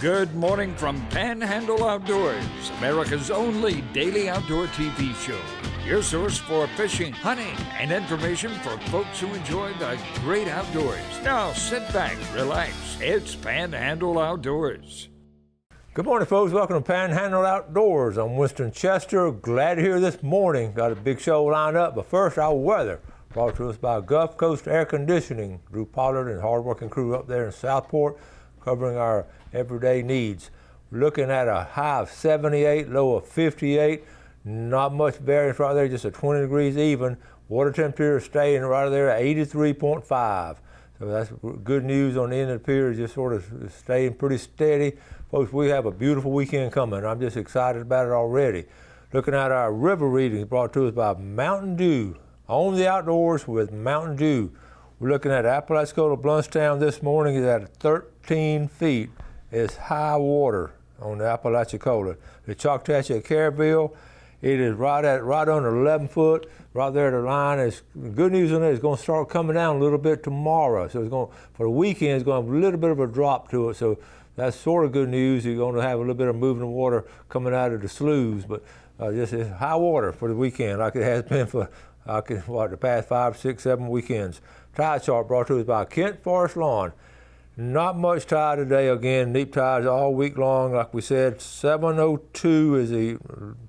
Good morning from Panhandle Outdoors, America's only daily outdoor TV show. Your source for fishing, hunting, and information for folks who enjoy the great outdoors. Now sit back, relax. It's Panhandle Outdoors. Good morning, folks. Welcome to Panhandle Outdoors. I'm Winston Chester. Glad to hear this morning. Got a big show lined up, but first, our weather. Brought to us by Gulf Coast Air Conditioning. Drew Pollard and hardworking crew up there in Southport, covering our everyday needs. We're looking at a high of 78, low of 58. Not much variance right there, just a 20 degrees even. Water temperature staying right there at 83.5. So that's good news on the end of the period, just sort of staying pretty steady. Folks, we have a beautiful weekend coming. I'm just excited about it already. Looking at our river readings brought to us by Mountain Dew. On the outdoors with Mountain Dew. We're looking at Apalachicola Bluntstown this morning is at 13 feet. It's high water on the Apalachicola. The Choctawhatchee at Caryville, it is right under 11 foot. Right there at the line. Is good news on it. It's going to start coming down a little bit tomorrow. So it's going for the weekend. It's going to have a little bit of a drop to it. So that's sort of good news. You're going to have a little bit of moving water coming out of the sloughs, but just it's high water for the weekend, like it has been for the past 5, 6, 7 weekends. Tide chart brought to us by Kent Forest Lawn. Not much tide today. Again, neap tides all week long. Like we said, 7:02 is the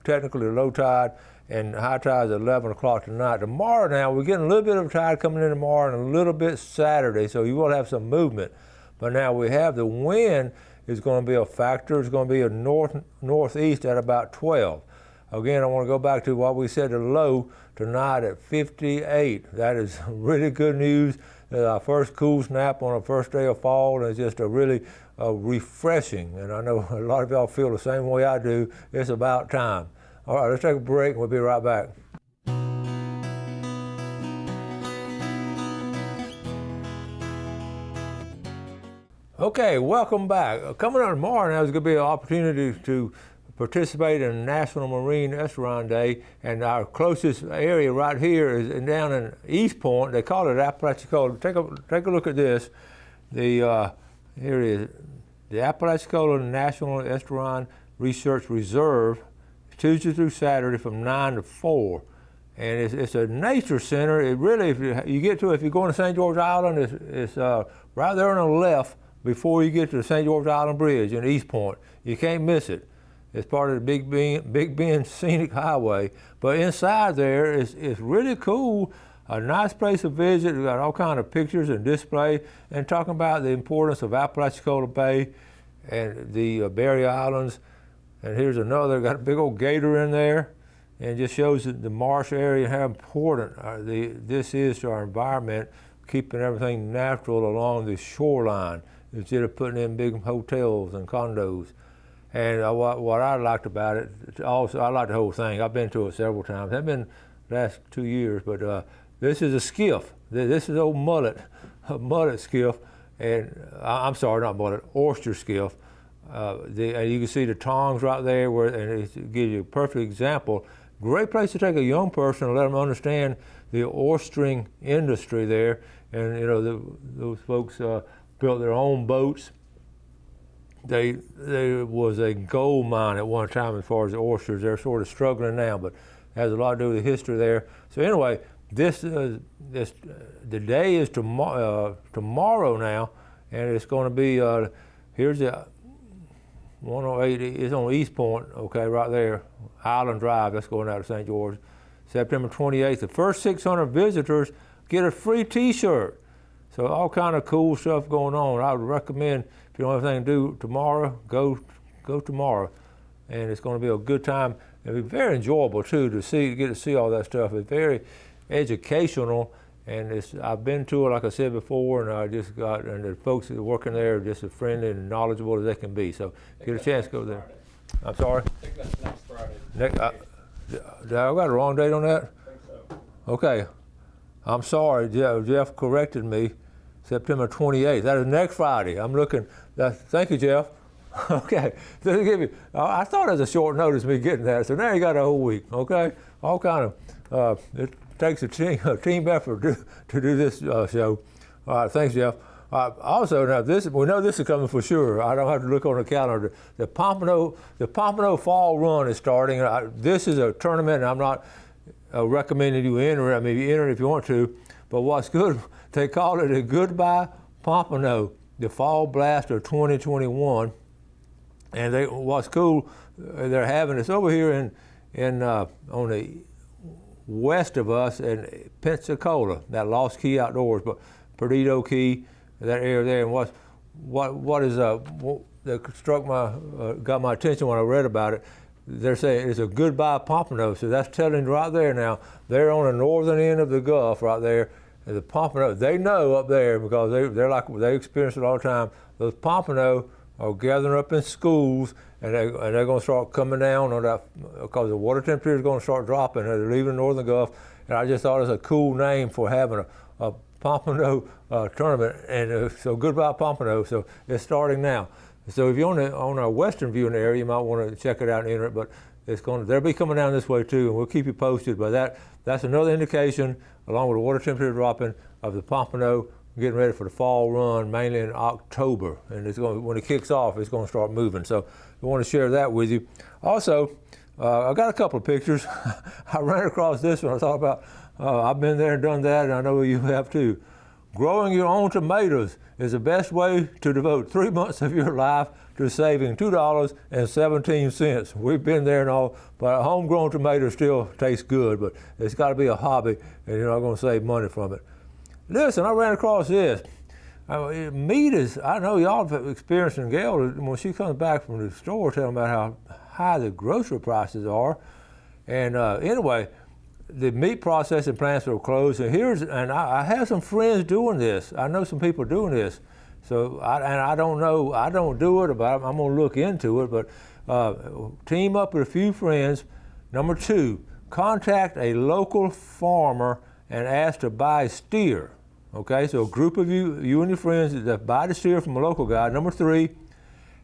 technically low tide, and high tide is 11 o'clock tonight. Tomorrow now, we're getting a little bit of tide coming in tomorrow and a little bit Saturday, so you will have some movement. But now we have the wind is going to be a factor. It's going to be a northeast at about 12. Again, I want to go back to what we said, the low tonight at 58. That is really good news. Our first cool snap on the first day of fall, and it's just a really refreshing. And I know a lot of y'all feel the same way I do. It's about time. All right, let's take a break and we'll be right back. Okay, welcome back. Coming up tomorrow now is going to be an opportunity to participate in National Marine Restaurant Day, and our closest area right here is down in East Point. They call it Apalachicola. Take a look at this. Here is the Apalachicola National Restaurant Research Reserve, Tuesday through Saturday from 9 to 4. And it's a nature center. It really, if you get to it, if you're going to St. George Island, it's right there on the left before you get to the St. George Island Bridge in East Point. You can't miss it. It's part of the Big Bend Scenic Highway. But inside there, it's really cool. A nice place to visit. We've got all kind of pictures and display, and talking about the importance of Apalachicola Bay and the Berry Islands. And here's another, got a big old gator in there, and just shows the marsh area, how important this is to our environment, keeping everything natural along the shoreline instead of putting in big hotels and condos. And what I liked about it, also I liked the whole thing. I've been to it several times. I've been the last 2 years, but this is a skiff. This is old mullet skiff, and I'm sorry, not mullet, oyster skiff. And you can see the tongs right there, and it gives you a perfect example. Great place to take a young person and let them understand the oystering industry there. And you know, those folks built their own boats. There was a gold mine at one time as far as the oysters. They're sort of struggling now, but it has a lot to do with the history there. So anyway, the day is tomorrow now, and it's going to be here's the 108. It's on East Point, okay, right there, Island Drive. That's going out to St. George. September 28th. The first 600 visitors get a free T-shirt. So all kind of cool stuff going on. I would recommend, if you don't have anything to do tomorrow, go tomorrow, and it's going to be a good time. It'll be very enjoyable too to get to see all that stuff. It's very educational, and I've been to it, like I said before, and and the folks that are working there are just as friendly and knowledgeable as they can be. So get a chance to go there. I'm sorry. I think that's next Friday. Did I got a wrong date on that? I think so. Okay. I'm sorry, Jeff corrected me. September 28th. That is next Friday. I'm looking. Thank you, Jeff. Okay. I thought it was a short notice me getting that. So now you got a whole week. Okay. All kind of. It takes a team effort to do this show. All right. Thanks, Jeff. Also, now we know this is coming for sure. I don't have to look on the calendar. The Pompano Fall Run is starting. This is a tournament, and I'm not recommending you enter. I mean, you enter if you want to. But what's good, they call it a Goodbye Pompano, the Fall Blast of 2021. And what's cool, they're having this over here on the west of us in Pensacola, that Lost Key Outdoors, but Perdido Key, that area there. And what that got my attention when I read about it. They're saying it's a Goodbye Pompano, so that's telling you right there now. They're on the northern end of the Gulf right there. And the Pompano, they know up there because they experience it all the time. Those Pompano are gathering up in schools, and they're going to start coming down on that because the water temperature is going to start dropping. And they're leaving the northern Gulf, and I just thought it was a cool name for having a Pompano tournament. And so Goodbye Pompano. So it's starting now. So if you're on our western viewing area, you might want to check it out and enter it. But they'll be coming down this way too, and we'll keep you posted. But that's another indication, along with the water temperature dropping, of the Pompano getting ready for the fall run, mainly in October. And when it kicks off, it's going to start moving. So we want to share that with you. Also, I got a couple of pictures. I ran across this one. I thought about, I've been there and done that, and I know you have too. Growing your own tomatoes is the best way to devote 3 months of your life to saving $2.17. We've been there and all, but homegrown tomatoes still taste good, but it's got to be a hobby, and you're not going to save money from it. Listen, I ran across this. Meat is, I know y'all have experienced in Gail, when she comes back from the store, telling about how high the grocery prices are. And anyway, the meat processing plants are closed, and I have some friends doing this. I know some people doing this. So, I don't know, I don't do it, but I'm going to look into it. But team up with a few friends. Number 2, contact a local farmer and ask to buy steer. Okay, so a group of you and your friends that buy the steer from a local guy. Number 3,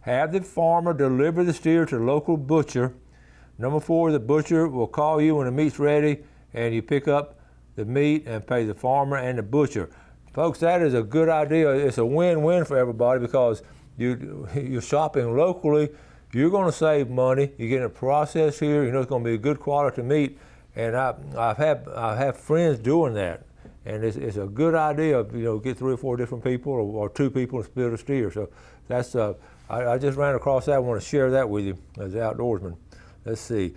have the farmer deliver the steer to the local butcher. Number 4, the butcher will call you when the meat's ready, and you pick up the meat and pay the farmer and the butcher. Folks, that is a good idea. It's a win-win for everybody because you're shopping locally. You're going to save money. You're getting it processed here. You know it's going to be a good quality meat. And I've had friends doing that. And it's a good idea, get 3 or 4 different people or 2 people and split a steer. So that's, I just ran across that. I want to share that with you as an outdoorsman. Let's see.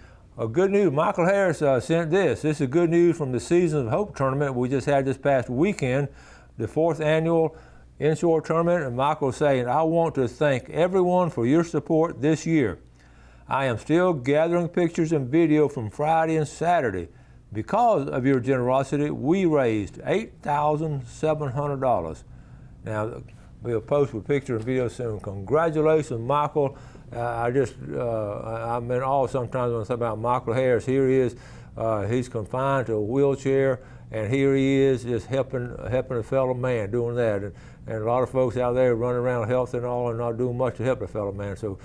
Good news, Michael Harris sent this. This is good news from the Seasons of Hope tournament we just had this past weekend, the 4th annual inshore tournament. And Michael's saying, I want to thank everyone for your support this year. I am still gathering pictures and video from Friday and Saturday. Because of your generosity, we raised $8,700. Now, we'll post with picture and video soon. Congratulations, Michael. I'm in awe sometimes when I think about Michael Harris. Here he is. He's confined to a wheelchair, and here he is just helping a fellow man doing that. And a lot of folks out there running around healthy and all and not doing much to help a fellow man. So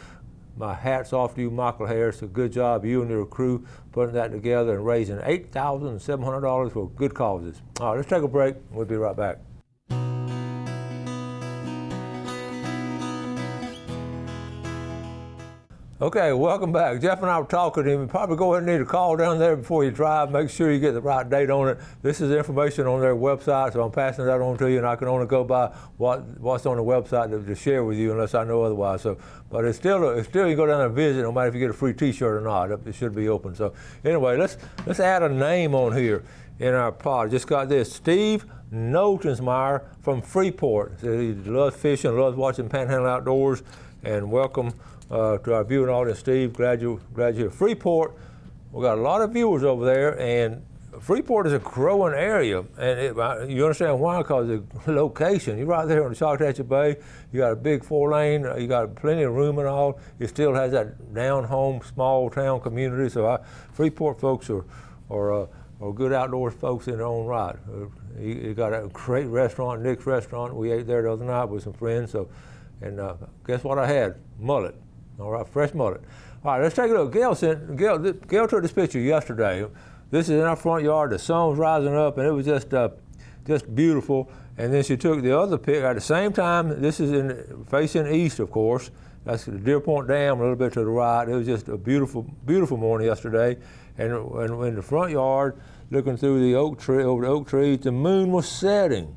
my hat's off to you, Michael Harris. A good job, you and your crew, putting that together and raising $8,700 for good causes. All right, let's take a break. We'll be right back. Okay, welcome back. Jeff and I were talking to him. You probably go ahead and need a call down there before you drive. Make sure you get the right date on it. This is information on their website, so I'm passing that on to you, and I can only go by what's on the website to share with you unless I know otherwise. So, but it's still you can go down there and visit, no matter if you get a free T-shirt or not. It should be open. So anyway, let's add a name on here in our pod. Just got this, Steve Noltensmeyer from Freeport. He loves fishing, loves watching Panhandle Outdoors, and welcome to our viewing audience, Steve. Glad you're here. Freeport, we got a lot of viewers over there, and Freeport is a growing area, and you understand why? Because the location. You're right there on the Choctawhatchee Bay. You got a big 4-lane. You got plenty of room and all. It still has that down-home, small-town community. So Freeport folks are good outdoors folks in their own right. You got a great restaurant, Nick's Restaurant. We ate there the other night with some friends. And guess what I had? Mullet. All right, fresh mullet. All right, let's take a look. Gail took this picture yesterday. This is in our front yard. The sun was rising up, and it was just beautiful. And then she took the other picture at the same time. This is facing east, of course. That's the Deer Point Dam, a little bit to the right. It was just a beautiful, beautiful morning yesterday. And in the front yard, looking through the oak tree, over the oak trees, the moon was setting.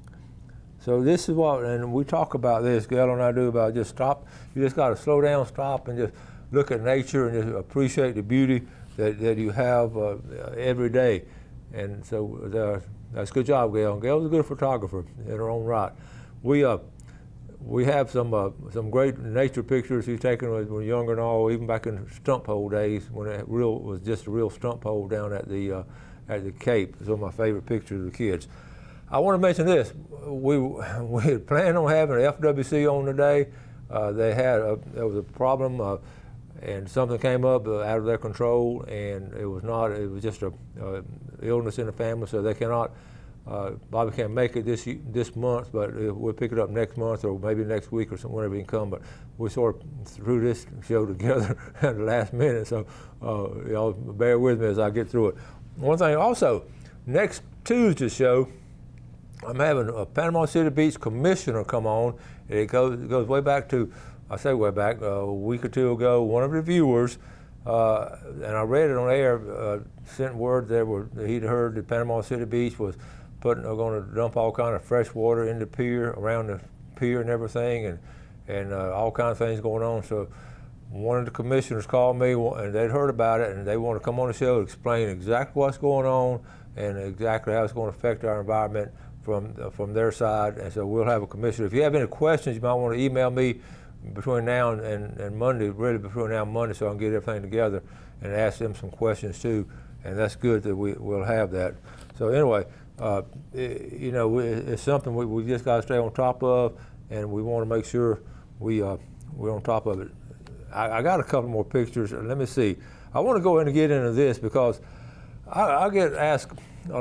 So this is what, and we talk about this, Gail and I do, about just stop. You just got to slow down, stop, and just look at nature and just appreciate the beauty that you have every day. And so that's a good job, Gail. Gail's a good photographer in her own right. We have some great nature pictures she's taken when we were younger and all, even back in stump hole days when it was just a real stump hole down at the Cape. It's one of my favorite pictures of the kids. I want to mention this. We had planned on having an FWC on today. There was a problem and something came up out of their control, and it was just a illness in the family, so they cannot. Bobby can't make it this month, but we'll pick it up next month or maybe next week or something, whenever he can come. But we sort of threw this show together at the last minute, so y'all bear with me as I get through it. One thing also, next Tuesday's show, I'm having a Panama City Beach commissioner come on. It goes way back to, I say way back, a week or two ago. One of the viewers, and I read it on air, sent word that he'd heard that Panama City Beach was going to dump all kind of fresh water in the pier, around the pier and everything, and all kinds of things going on. So one of the commissioners called me, and they'd heard about it, and they want to come on the show to explain exactly what's going on and exactly how it's going to affect our environment from their side. And so we'll have a commissioner. If you have any questions, you might want to email me between now and Monday, really between now and Monday, so I can get everything together and ask them some questions too. And that's good that we'll have that. So anyway, it's something we just got to stay on top of, and we want to make sure we're on top of it. I got a couple more pictures. Let me see. I want to go ahead and get into this because I get asked a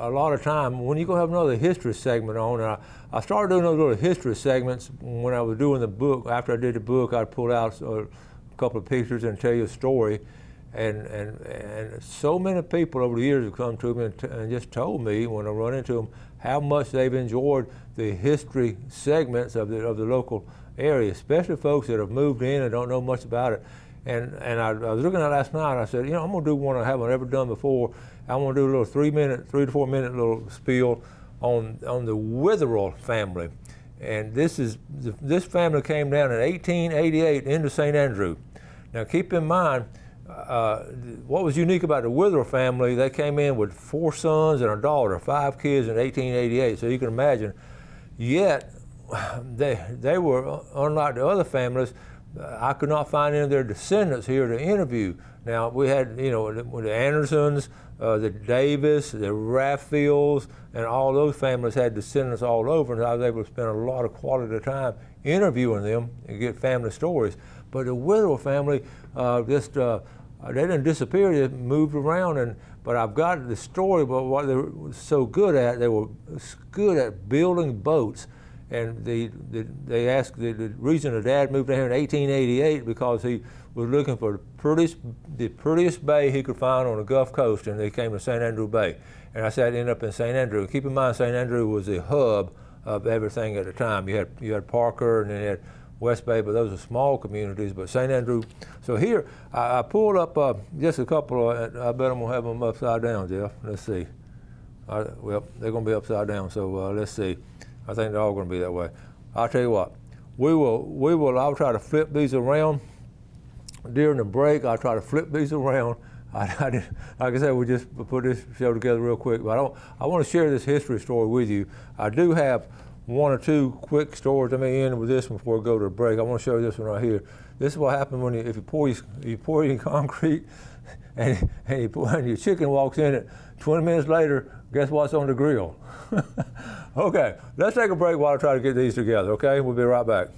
lot of time, when you going to have another history segment on? And I started doing those little history segments when I was doing the book. After I did the book, I'd pull out a couple of pictures and tell you a story. And so many people over the years have come to me and just told me, when I run into them, how much they've enjoyed the history segments of the local area, especially folks that have moved in and don't know much about it. And I was looking at it last night, and I said, I'm going to do one I haven't ever done before. I want to do a little 3 to 4 minute little spiel on the Witherell family. And this family came down in 1888 into St. Andrew. Now keep in mind, what was unique about the Witherell family, they came in with 4 sons and a daughter, 5 kids in 1888. So you can imagine, yet they were, unlike the other families, I could not find any of their descendants here to interview. Now we had, the Andersons, the Davis, the Raffields, and all those families had descendants all over, and I was able to spend a lot of quality time interviewing them and get family stories. But the Witherell family they didn't disappear, they moved around, but I've got the story, but what they were so good at, they were good at building boats. And they asked, the reason the dad moved down here in 1888 because he was looking for the prettiest bay he could find on the Gulf Coast, and they came to St. Andrew Bay. And I said I'd end up in St. Andrew. Keep in mind, St. Andrew was the hub of everything at the time. You had Parker, and then you had West Bay, but those are small communities. But St. Andrew. So here I pulled up just a couple of. I bet I'm gonna have them upside down, Jeff. Let's see. Well, they're gonna be upside down. So let's see. I think they're all going to be that way. I'll tell you what, I'll try to flip these around during the break. I'll try to flip these around. Like I said, we just put this show together real quick, but I want to share this history story with you. I do have 1 or 2 quick stories. Let me end with this one before we go to the break. I want to show you this one right here. This is what happens if you pour your concrete and your chicken walks in it. 20 minutes later, guess what's on the grill? Okay, let's take a break while I try to get these together, okay? We'll be right back.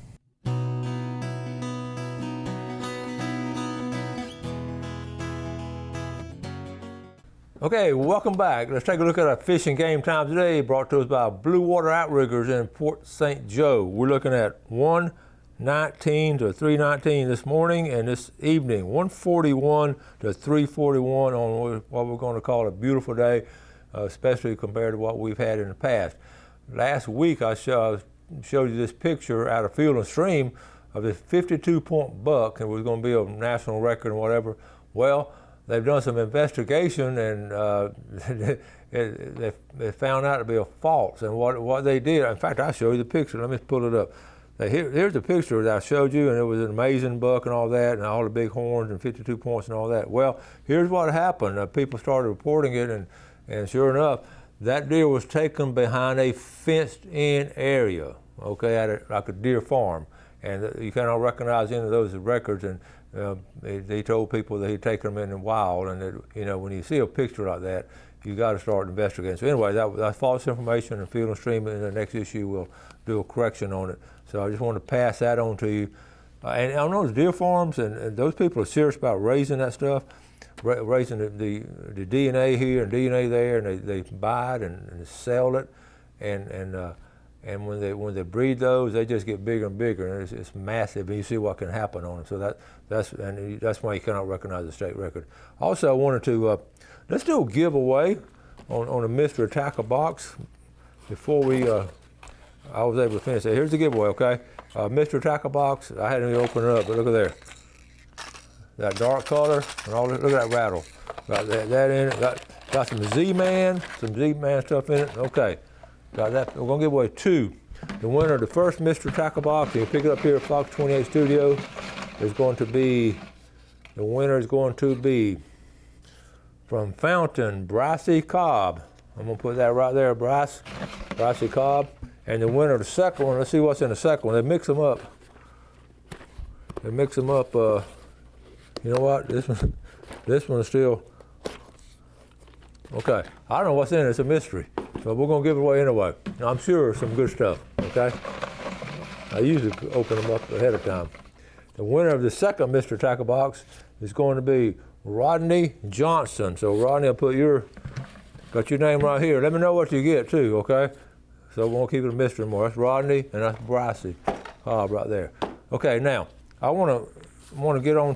Okay, welcome back. Let's take a look at our fishing game time today, brought to us by Blue Water Outriggers in Port St. Joe. We're looking at 1:19 to 3:19 this morning, and this evening, 1:41 to 3:41 on what we're going to call a beautiful day, especially compared to what we've had in the past. last week I showed you this picture out of Field and Stream of this 52-point buck. It was going to be a national record and whatever. Well, they've done some investigation and they found out to be a false. And what they did, in fact, I'll show you the picture. Let me pull it up. Here's the picture that I showed you, and it was an amazing buck and all that, and all the big horns and 52 points and all that. Well, here's what happened. People started reporting it, and sure enough, that deer was taken behind a fenced-in area, okay, like a deer farm. And you cannot recognize any of those records, and they told people that he'd taken them in the wild, and that, when you see a picture like that, you got to start investigating. So anyway, that's false information, and Field and Stream in the next issue will do a correction on it. So I just wanted to pass that on to you. And on those deer farms, and those people are serious about raising that stuff, raising the DNA here and DNA there, and they buy it and sell it, and when they breed those, they just get bigger and bigger, and it's massive, and you see what can happen on them. So that's why you cannot recognize the state record. Also, I wanted to let's do a giveaway on a Mr. Attacker box before I was able to finish it. Here's the giveaway, okay? Mr. Attacker box. I hadn't even opened it up, but look at there. That dark color and all that. Look at that rattle. Got that in it. Got some Z-Man stuff in it. Okay. Got that. We're gonna give away 2. The winner of the first Mr. Attacker box, you can pick it up here at Fox 28 Studio, the winner is going to be from Fountain, Brycey Cobb. I'm gonna put that right there, Brycey Cobb. And the winner of the second one, let's see what's in the second one. They mix them up. You know what? This one is still, okay. I don't know what's in it, it's a mystery. So we're gonna give it away anyway. I'm sure some good stuff, okay? I usually open them up ahead of time. The winner of the second Mr. Attacker box is going to be Rodney Johnson. So Rodney, got your name right here. Let me know what you get too, okay? So we're gonna keep it a mystery more. That's Rodney and that's Brycey Cobb right there. Okay, now I wanna get on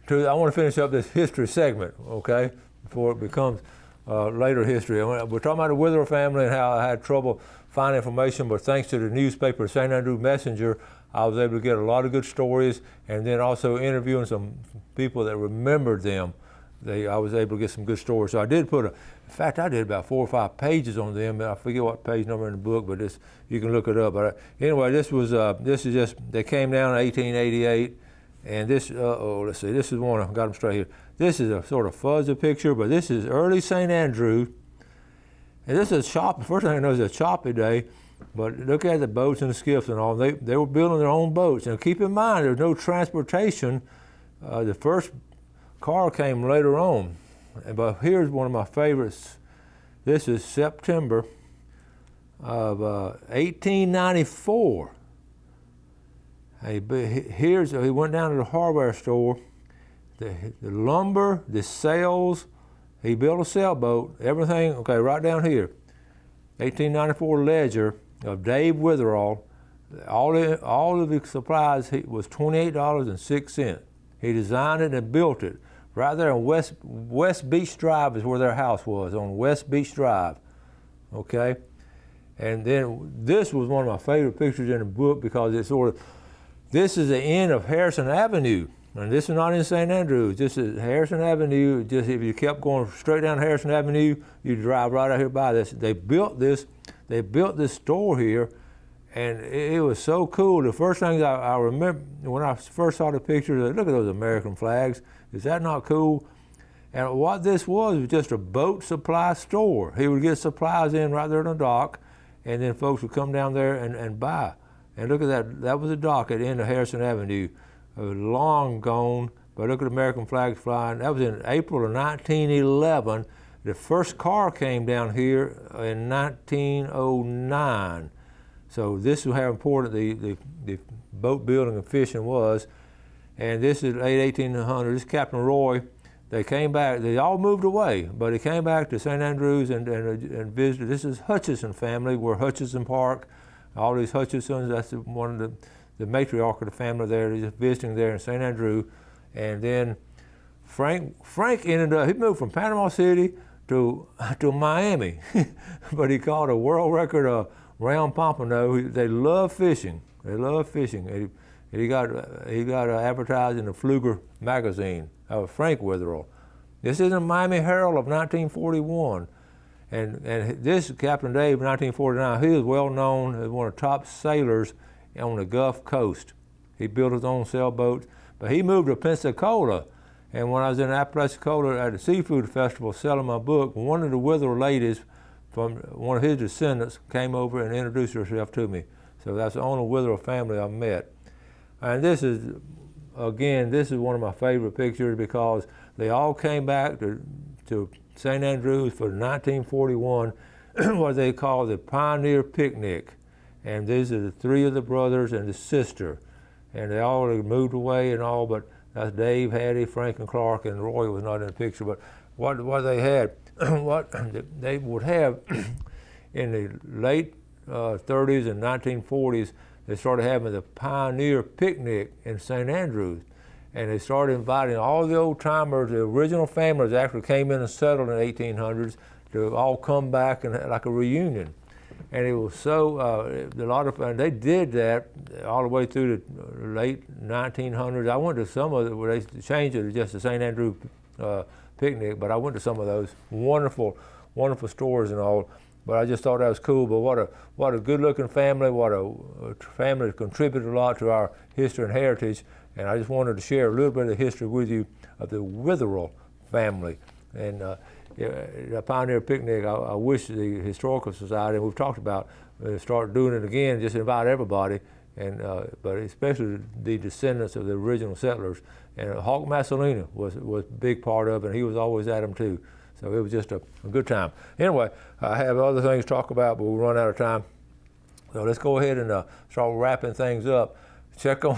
I want to finish up this history segment, okay, before it becomes later history. We're talking about the Wither family and how I had trouble finding information, but thanks to the newspaper St. Andrew Messenger, I was able to get a lot of good stories, and then also interviewing some people that remembered them. I was able to get some good stories. So I did in fact, I did about 4 or 5 pages on them. I forget what page number in the book, but you can look it up. But anyway, this is just, they came down in 1888, and this, let's see, this is one, I got them straight here. This is a sort of fuzzy picture, but this is early St. Andrew. And this is choppy, first thing I know is a choppy day, but look at the boats and the skiffs and all. They were building their own boats. And keep in mind, there's no transportation. The first car came later on. But here's one of my favorites. This is September of 1894. He went down to the hardware store. The lumber, the sails, he built a sailboat, everything, okay, right down here. 1894 ledger of Dave Witherall. All of the supplies was $28.06. He designed it and built it. Right there on West Beach Drive is where their house was, on West Beach Drive, okay? And then this was one of my favorite pictures in the book because this is the end of Harrison Avenue. And this is not in St. Andrews, this is Harrison Avenue. Just if you kept going straight down Harrison Avenue, you drive right out here by this. They built this store here, and it was so cool. The first thing I remember when I first saw the picture, look at those American flags. Is that not cool? And what this was just a boat supply store. He would get supplies in right there on the dock, and then folks would come down there and buy. And look at that, that was a dock at the end of Harrison Avenue. It was long gone, but look at American flags flying. That was in April of 1911. The first car came down here in 1909. So this is how important the boat building and fishing was. And this is late 1800s. This is Captain Roy. They came back, they all moved away, but he came back to St. Andrews and visited. This is Hutchison family, where Hutchison Park, all these Hutchisons, that's one of the matriarch of the family there. He's visiting there in St. Andrew. And then Frank ended up, he moved from Panama City to Miami, but he caught a world record round pompano. They love fishing. They love fishing. And he got advertised in the Fluger magazine. Frank Witherell. This is the Miami Herald of 1941. And this Captain Dave, 1949, he was well known as one of the top sailors on the Gulf Coast. He built his own sailboats, but he moved to Pensacola. And when I was in Apalachicola at the Seafood Festival selling my book, one of the Witherell ladies from one of his descendants came over and introduced herself to me. So that's the only Witherell family I met. And this is one of my favorite pictures because they all came back to St. Andrews for the 1941, what they call the Pioneer Picnic. And these are the three of the brothers and the sister. And they all moved away and all, but that's Dave, Hattie, Frank, and Clark, and Roy was not in the picture. But what they had, what they would have in the late 30s and 1940s, they started having the Pioneer Picnic in St. Andrews. And they started inviting all the old timers, the original families that actually came in and settled in the 1800s to all come back and like a reunion. And it was so, and they did that all the way through the late 1900s. I went to some of it where they changed it to just the St. Andrew picnic, but I went to some of those wonderful, wonderful stores and all. But I just thought that was cool. But what a good-looking family, what a family that contributed a lot to our history and heritage. And I just wanted to share a little bit of the history with you of the Witherell family. And the Pioneer Picnic, I wish the Historical Society, and we've talked about, start doing it again, just invite everybody, and but especially the descendants of the original settlers. And Hawk Massolina was a big part of it, and he was always at them too. So it was just a good time. Anyway, I have other things to talk about, but we'll run out of time. So let's go ahead and start wrapping things up. Check on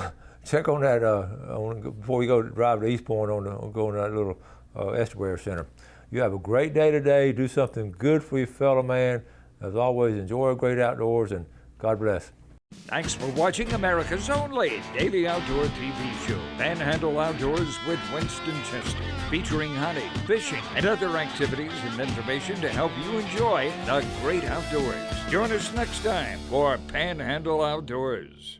that before you go drive to East Point go to that little estuary center. You have a great day today. Do something good for your fellow man. As always, enjoy a great outdoors, and God bless. Thanks for watching America's only daily outdoor TV show, Panhandle Outdoors with Winston Chester, featuring hunting, fishing, and other activities and information to help you enjoy the great outdoors. Join us next time for Panhandle Outdoors.